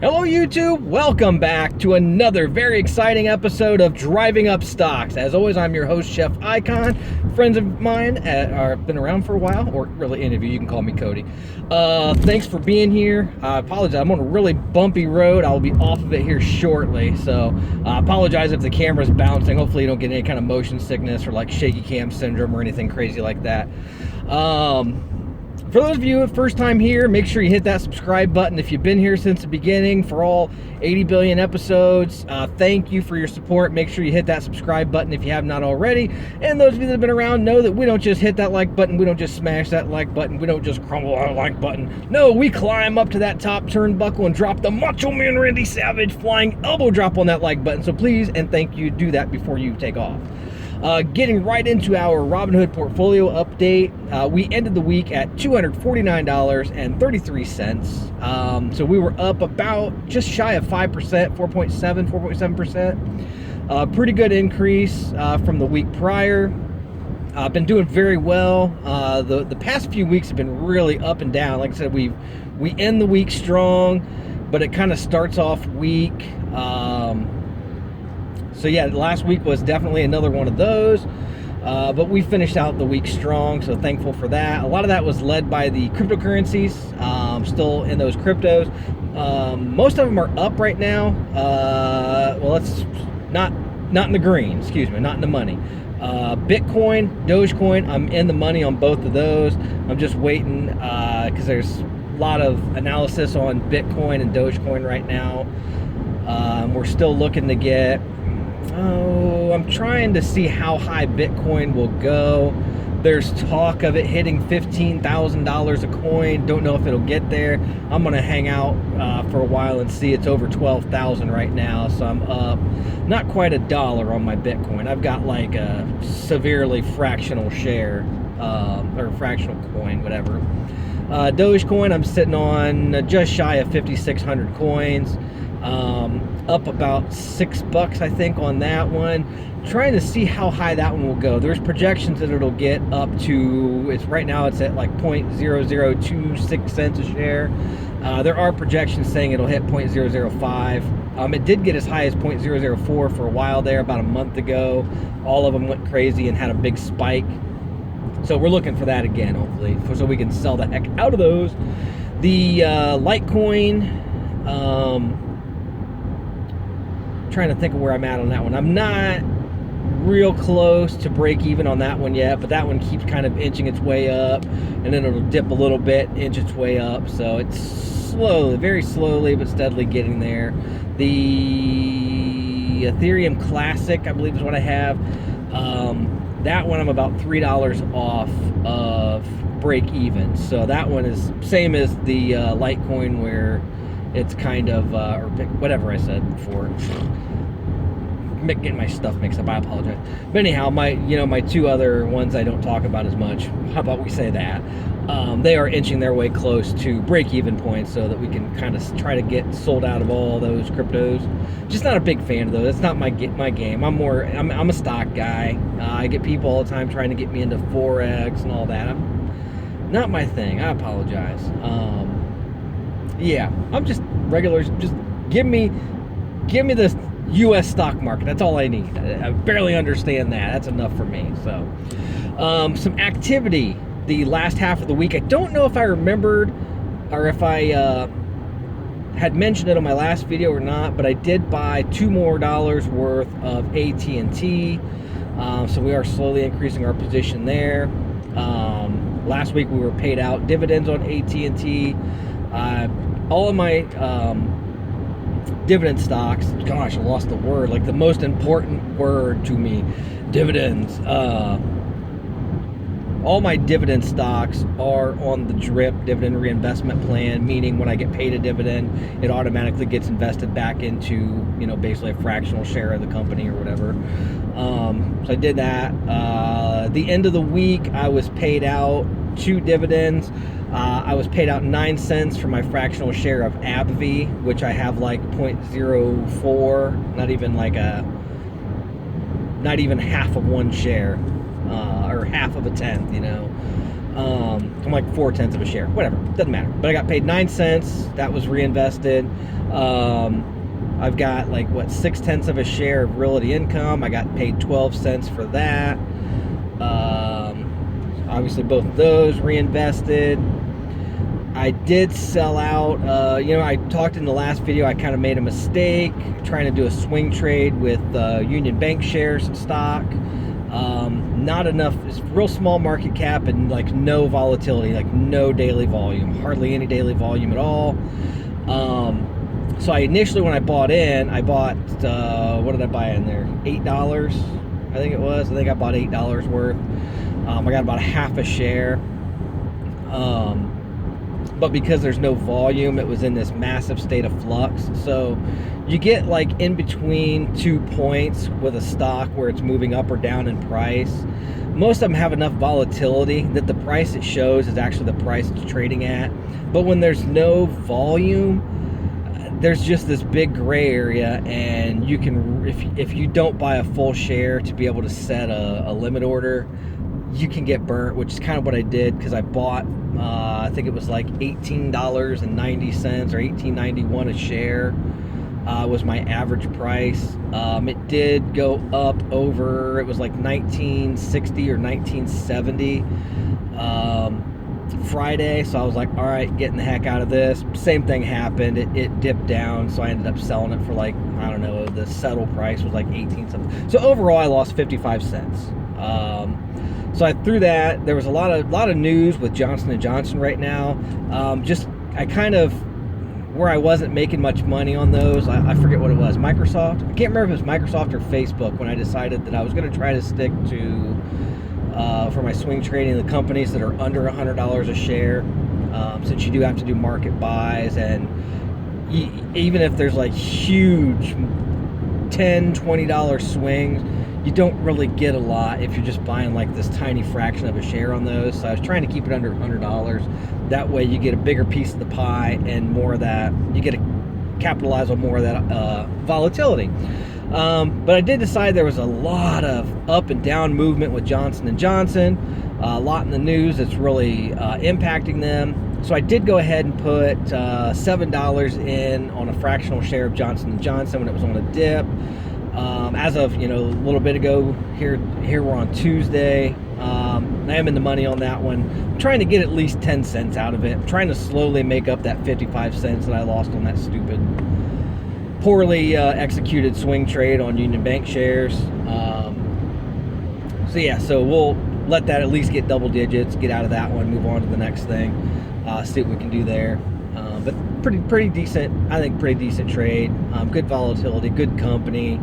Hello YouTube, welcome back to another very exciting episode of Driving Up Stocks. As always, I'm your host, Chef Icon. Friends of mine are been around for a while, or really any of you can call me Cody. Thanks for being here. I apologize, I'm on a really bumpy road. I'll be off of it here shortly, so I apologize if the camera's bouncing. Hopefully you don't get any kind of motion sickness or like shaky cam syndrome or anything crazy like that. For those of you first time here, make sure you hit that subscribe button if you've been here since the beginning for all 80 billion episodes. Thank you for your support. Make sure you hit that subscribe button if you have not already. And those of you that have been around know that we don't just hit that like button. We don't just smash that like button. We don't just crumble our like button. No, we climb up to that top turnbuckle and drop the Macho Man Randy Savage flying elbow drop on that like button. So please and thank you, do that before you take off. Getting right into our Robinhood portfolio update, we ended the week at $249.33. So we were up about just shy of 5%, 4.7%. Pretty good increase from the week prior. Been doing very well. The past few weeks have been really up and down. Like I said, we end the week strong, but it kind of starts off weak. So yeah, last week was definitely another one of those, but we finished out the week strong, so thankful for that. A lot of that was led by the cryptocurrencies, still in those cryptos. Most of them are up right now. Well, it's not in the green, excuse me, not in the money. Bitcoin, Dogecoin, I'm in the money on both of those. I'm just waiting because there's a lot of analysis on Bitcoin and Dogecoin right now. We're still looking to get... I'm trying to see how high Bitcoin will go. There's talk of it hitting $15,000 a coin. Don't know if it'll get there. I'm gonna hang out for a while and see. It's over 12,000 right now, so I'm up not quite $1 on my Bitcoin. I've got like a severely fractional share or fractional coin, whatever. Dogecoin, I'm sitting on just shy of 5,600 coins. Up about $6 I think on that one. Trying to see how high that one will go. There's projections that it'll get up to, right now it's at like 0.0026 cents a share. There are projections saying it'll hit 0.005. It did get as high as 0.004 for a while there about a month ago. All of them went crazy and had a big spike. So we're looking for that again, hopefully, so we can sell the heck out of those. The Litecoin, trying to think of where I'm at on that one. I'm not real close to break even on that one yet, but that one keeps kind of inching its way up, and then it'll dip a little bit, inch its way up. So it's slowly, very slowly, but steadily getting there. The Ethereum Classic, I believe, is what I have. That one I'm about $3 off of break even. So that one is same as the Litecoin, where it's kind of, or whatever I said before. Getting my stuff mixed up, I apologize. But anyhow, my two other ones I don't talk about as much. How about we say that? They are inching their way close to break-even points so that we can kind of try to get sold out of all those cryptos. Just not a big fan of those. That's not my game. I'm a stock guy. I get people all the time trying to get me into Forex and all that. Not my thing. I apologize. Yeah, I'm just regular. Just give me the U.S. stock market. That's all I need. I barely understand that. That's enough for me. So, some activity the last half of the week. I don't know if I remembered or if I had mentioned it on my last video or not, but I did buy $2 more worth of AT&T. So we are slowly increasing our position there. Last week we were paid out dividends on AT&T. All of my dividend stocks, gosh, I lost the word, like the most important word to me, dividends. All my dividend stocks are on the DRIP, dividend reinvestment plan, meaning when I get paid a dividend, it automatically gets invested back into, basically a fractional share of the company or whatever. So I did that. The end of the week, I was paid out 2 dividends. I was paid out 9 cents for my fractional share of ABBV, which I have like 0.04, not even half of one share, or half of a tenth, I'm like 4/10 of a share, whatever, doesn't matter. But I got paid 9 cents. That was reinvested. I've got like 6/10 of a share of Realty Income. I got paid 12 cents for that. Obviously both of those reinvested. I did sell out. I talked in the last video, I kind of made a mistake trying to do a swing trade with Union Bank shares stock. Not enough. It's real small market cap and like no volatility, like no daily volume, hardly any daily volume at all. So I initially, when I bought in, I bought, what did I buy in there? $8, I think it was. I think I bought $8 worth. I got about half a share. But because there's no volume, it was in this massive state of flux. So you get like in between 2 points with a stock where it's moving up or down in price. Most of them have enough volatility that the price it shows is actually the price it's trading at. But when there's no volume, there's just this big gray area, and you can, if you don't buy a full share to be able to set a limit order, you can get burnt, which is kind of what I did, because I bought, I think it was like $18.90 or $18.91 a share was my average price. It did go up over, it was like $19.60 or $19.70 Friday, so I was like, all right, getting the heck out of this. Same thing happened. It dipped down, so I ended up selling it for like, I don't know, the settle price was like 18 something. So overall I lost 55 cents. So I threw that. There was a lot of news with Johnson & Johnson right now. I kind of, where I wasn't making much money on those, I forget what it was, Microsoft? I can't remember if it was Microsoft or Facebook, when I decided that I was going to try to stick to, for my swing trading, the companies that are under $100 a share, since you do have to do market buys, and even if there's like huge $10, $20 swings, you don't really get a lot if you're just buying like this tiny fraction of a share on those. So I was trying to keep it under $100. That way you get a bigger piece of the pie and more of that, you get to capitalize on more of that volatility. But I did decide there was a lot of up and down movement with Johnson & Johnson, a lot in the news that's really impacting them. So I did go ahead and put $7 in on a fractional share of Johnson & Johnson when it was on a dip. As of, a little bit ago, here we're on Tuesday. I am in the money on that one. I'm trying to get at least 10 cents out of it. I'm trying to slowly make up that 55 cents that I lost on that stupid, poorly executed swing trade on Union Bank shares. So we'll let that at least get double digits, get out of that one, move on to the next thing, see what we can do there. But pretty decent, I think, pretty decent trade. Good volatility, good company.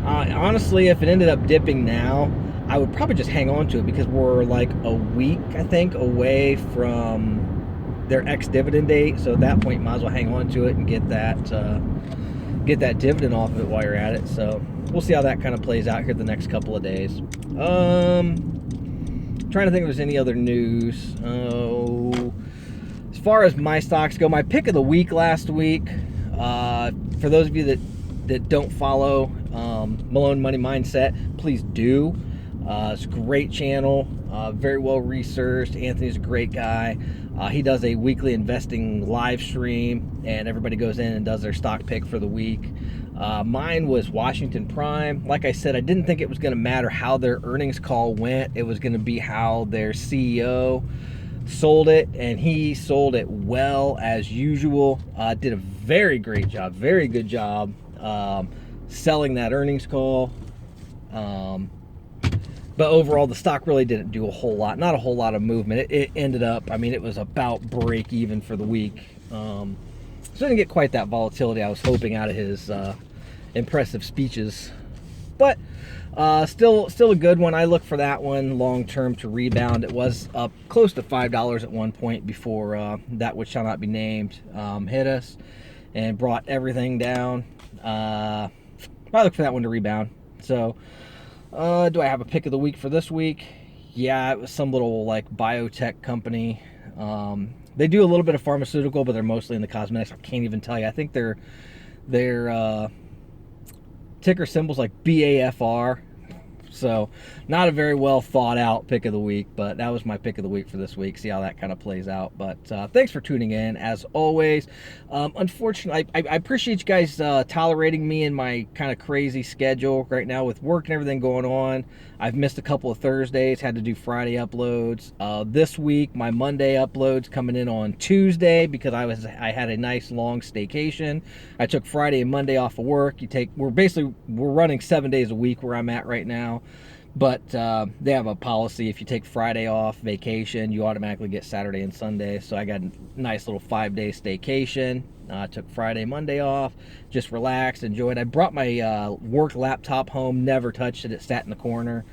Honestly, if it ended up dipping now, I would probably just hang on to it, because we're like a week, I think, away from their ex-dividend date. So at that point, you might as well hang on to it and get that dividend off of it while you're at it. So we'll see how that kind of plays out here the next couple of days. Trying to think if there's any other news. As far as my stocks go, my pick of the week last week, for those of you that don't follow Malone Money Mindset, please do. It's a great channel, very well researched. Anthony's a great guy. He does a weekly investing live stream, and everybody goes in and does their stock pick for the week. Mine was Washington Prime. Like I said, I didn't think it was going to matter how their earnings call went. It was going to be how their CEO sold it, and he sold it well as usual. Did a very great job, very good job selling that earnings call. But overall, the stock really didn't do a whole lot, not a whole lot of movement. It ended up, it was about break even for the week. So I didn't get quite that volatility I was hoping out of his impressive speeches. But still a good one. I look for that one long term to rebound. It was up close to $5 at one point before that which shall not be named hit us and brought everything down. I look for that one to rebound. So do I have a pick of the week for this week? Yeah, it was some little like biotech company. They do a little bit of pharmaceutical, but they're mostly in the cosmetics. I can't even tell you. I think their ticker symbol's like BAFR, So not a very well thought out pick of the week, but that was my pick of the week for this week. See how that kind of plays out. But thanks for tuning in as always. Unfortunately, I appreciate you guys tolerating me in my kind of crazy schedule right now with work and everything going on. I've missed a couple of Thursdays, had to do Friday uploads. This week, my Monday uploads coming in on Tuesday because I had a nice long staycation. I took Friday and Monday off of work. We're running 7 days a week where I'm at right now. But they have a policy, if you take Friday off vacation, you automatically get Saturday and Sunday. So I got a nice little 5-day staycation. Took Friday, Monday off, just relaxed, enjoyed. I brought my work laptop home, never touched it. It sat in the corner.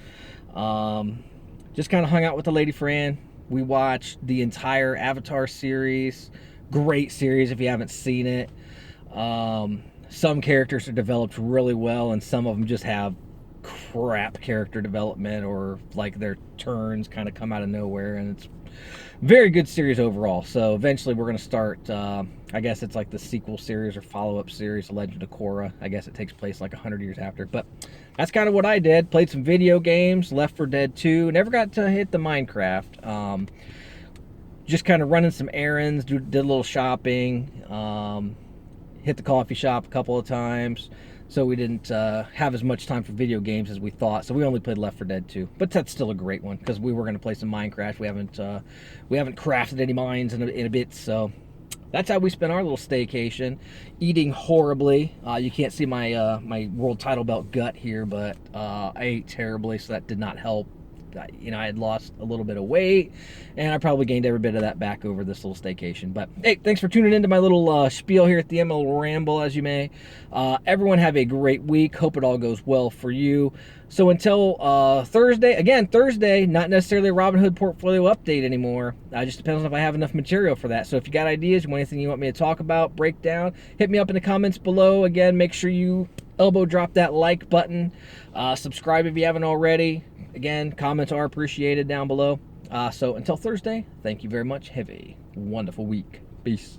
Just kind of hung out with the lady Fran. We watched the entire Avatar series. Great series if you haven't seen it. Some characters are developed really well, and some of them just have crap character development, or like their turns kind of come out of nowhere, and it's very good series overall. So eventually we're going to start, I guess it's like the sequel series or follow-up series, The Legend of Korra. I guess it takes place like 100 years after, but that's kind of what I did. Played some video games, Left 4 Dead 2, never got to hit the Minecraft. Just kind of running some errands, did a little shopping, hit the coffee shop a couple of times. So we didn't have as much time for video games as we thought. So we only played Left 4 Dead 2, but that's still a great one because we were going to play some Minecraft. We haven't crafted any mines in a bit, so that's how we spent our little staycation. Eating horribly. You can't see my my world title belt gut here, but I ate terribly, so that did not help. I had lost a little bit of weight, and I probably gained every bit of that back over this little staycation. But hey, thanks for tuning into my little spiel here at the end, a little ramble, as you may. Everyone have a great week. Hope it all goes well for you. So until Thursday, again, Thursday, not necessarily a Robinhood portfolio update anymore. Just depends on if I have enough material for that. So if you got ideas, you want anything you want me to talk about, break down, hit me up in the comments below. Again, make sure you elbow drop that like button. Subscribe if you haven't already. Again, comments are appreciated down below. So until Thursday, thank you very much. Have a wonderful week. Peace.